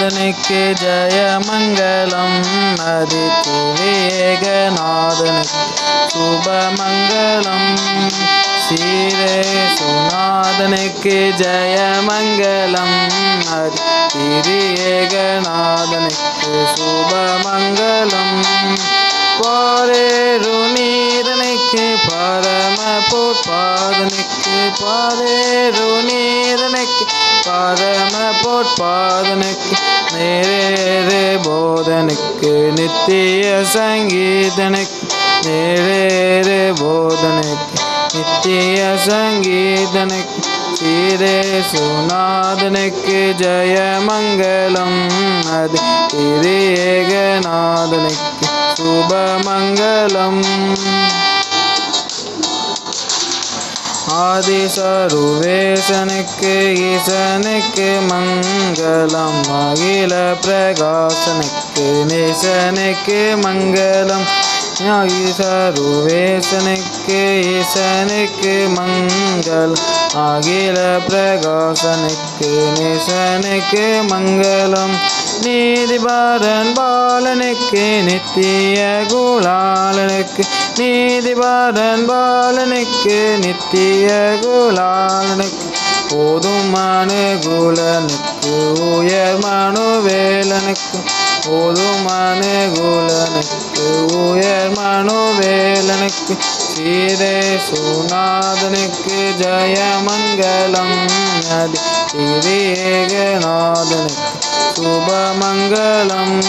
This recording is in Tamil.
ஏகநாதனுக்கு ஜெயமங்கலம். அதிதிரியேகநாதனுக்கு சுபமங்கலம். ஸ்ரீரேசுநாதனுக்கு ஜெயமங்கலம். அதிதிரியேகநாதனுக்கு சுபமங்கலம். பாரேரு நீரனுக்கு பரம பொற்பாதனுக்கு பாரேரு நீரனுக்கு பரம பொற்பாதனுக்கு நேரே போதனுக்கு நித்திய சங்கீதனுக்கு நேரே போதனுக்கு நித்திய சங்கீதனுக்கு ஸ்ரீரேசுநாதனுக்கு ஜெயமங்கலம். அதிதிரியேகநாதனுக்கு சுபமங்கலம். ஆதிசருவேசனுக்கு ஈசனுக்கு மங்களம். அகில பிரகாசனுக்கு நேசனுக்கு மங்களம். ஆதிசருவேசனுக்கு ஈசனுக்கு மங்களம். அகில பிரகாசனுக்கு நேசனுக்கு மங்களம். நீதிபாரன் பாலனுக்கு நித்திய குலாலனுக்கு நீதிபாரன் பாலனுக்கு நித்திய குலாலனுக்கு போதும் அனுகூலனுக்கு உயர் மனுவேலனுக்கு போதும் அனுகூலனுக்கு உயர் மனுவேலனுக்கு ஸ்ரீரேசுநாதனுக்கு ஜெயமங்கலம். அதிதிரியேகநாதனுக்கு சுபமங்கலம்.